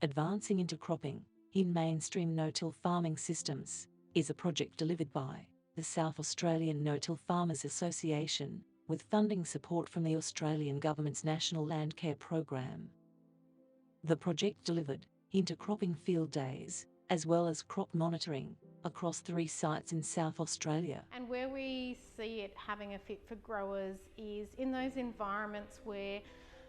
Advancing Intercropping in Mainstream No-Till Farming Systems is a project delivered by the South Australian No-Till Farmers Association with funding support from the Australian Government's National Landcare program. The project delivered intercropping field days as well as crop monitoring across 3 sites in South Australia. And where we see it having a fit for growers is in those environments where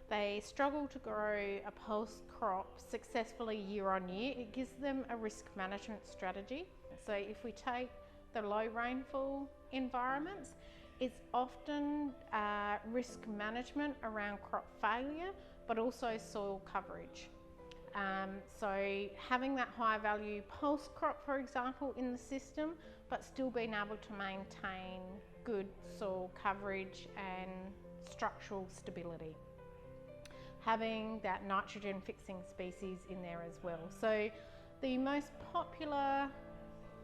they struggle to grow a pulse crop successfully year on year. It gives them a risk management strategy. So if we take the low rainfall environments, it's often risk management around crop failure, but also soil coverage. So having that high value pulse crop, for example, in the system, but still being able to maintain good soil coverage and structural stability. Having that nitrogen fixing species in there as well. So the most popular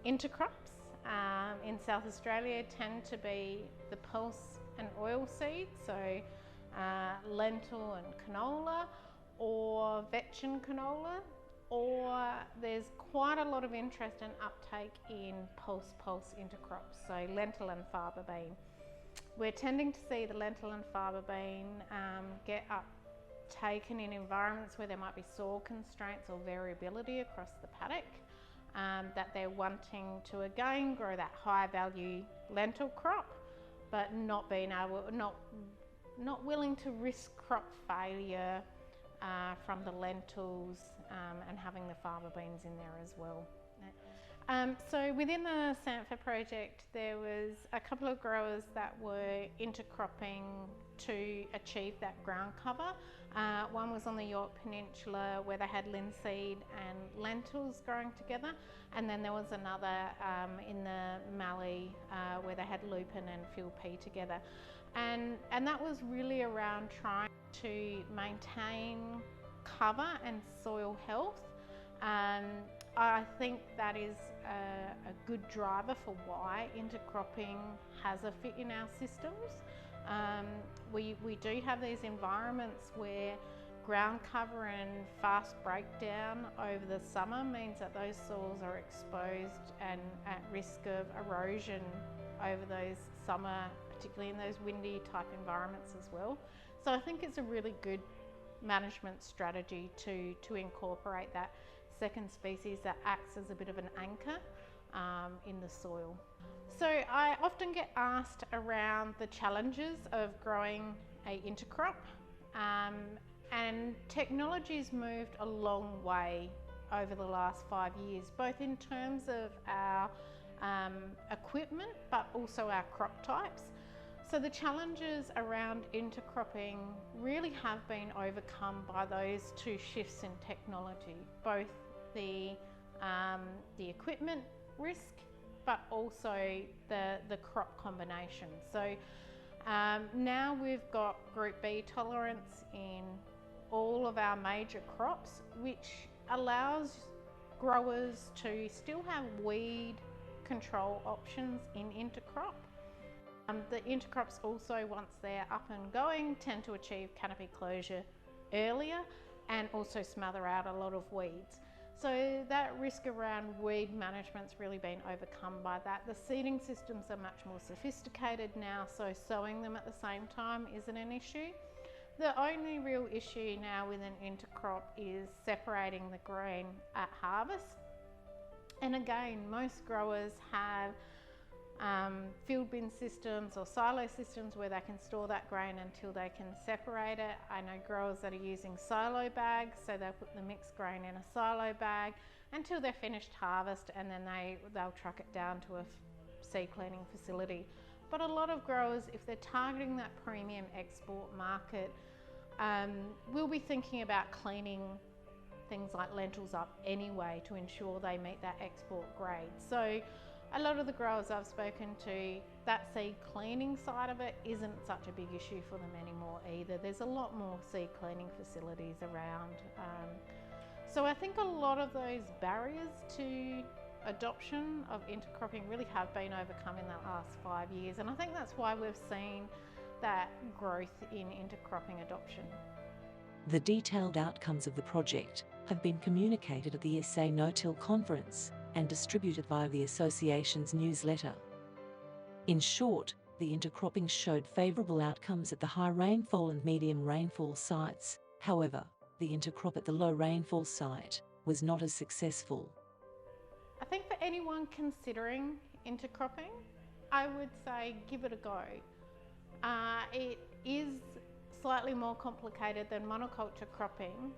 intercrops in South Australia tend to be the pulse and oil seeds, so lentil and canola, or vetch and canola, or there's quite a lot of interest and uptake in pulse intercrops, so lentil and faba bean. We're tending to see the lentil and faba bean get uptaken in environments where there might be soil constraints or variability across the paddock, that they're wanting to again grow that high value lentil crop, but not willing to risk crop failure from the lentils and having the faba beans in there as well. So within the Sanfa project, there was a couple of growers that were intercropping to achieve that ground cover. One was on the Yorke Peninsula where they had linseed and lentils growing together, and then there was another in the Mallee where they had lupin and field pea together. And that was really around trying to maintain cover and soil health. I think that is a good driver for why intercropping has a fit in our systems. We do have these environments where ground cover and fast breakdown over the summer means that those soils are exposed and at risk of erosion over those summer, particularly in those windy type environments as well. So I think it's a really good management strategy to incorporate that second species that acts as a bit of an anchor in the soil. So I often get asked around the challenges of growing a intercrop, and technology's moved a long way over the last 5 years, both in terms of our equipment but also our crop types. So the challenges around intercropping really have been overcome by those 2 shifts in technology, both the equipment risk but also the crop combination. So now we've got Group B tolerance in all of our major crops, which allows growers to still have weed control options in intercrop. The intercrops also, once they're up and going, tend to achieve canopy closure earlier and also smother out a lot of weeds. So that risk around weed management's really been overcome by that. The seeding systems are much more sophisticated now, so sowing them at the same time isn't an issue. The only real issue now with an intercrop is separating the grain at harvest. And again, most growers have field bin systems or silo systems where they can store that grain until they can separate it. I know growers that are using silo bags, so they'll put the mixed grain in a silo bag until they're finished harvest, and then they'll truck it down to a seed cleaning facility. But a lot of growers, if they're targeting that premium export market, will be thinking about cleaning things like lentils up anyway to ensure they meet that export grade. So a lot of the growers I've spoken to, that seed cleaning side of it isn't such a big issue for them anymore either. There's a lot more seed cleaning facilities around. So I think a lot of those barriers to adoption of intercropping really have been overcome in the last 5 years, and I think that's why we've seen that growth in intercropping adoption. The detailed outcomes of the project have been communicated at the SA NoTill conference and distributed via the association's newsletter. In short, the intercropping showed favourable outcomes at the high rainfall and medium rainfall sites. However, the intercrop at the low rainfall site was not as successful. I think for anyone considering intercropping, I would say give it a go. It is slightly more complicated than monoculture cropping,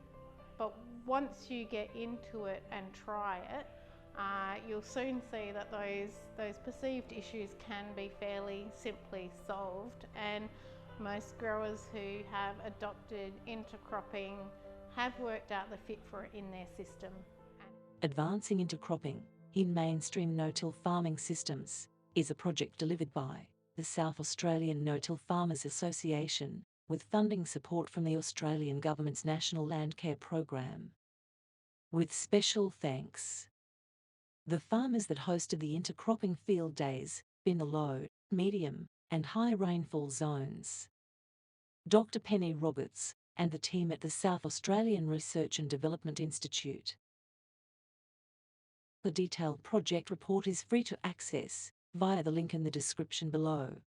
but once you get into it and try it, you'll soon see that those perceived issues can be fairly simply solved, and most growers who have adopted intercropping have worked out the fit for it in their system. Advancing intercropping in mainstream no-till farming systems is a project delivered by the South Australian No-Till Farmers Association with funding support from the Australian Government's National Landcare program. With special thanks, the farmers that hosted the intercropping field days in the low, medium, and high rainfall zones. Dr. Penny Roberts and the team at the South Australian Research and Development Institute. The detailed project report is free to access via the link in the description below.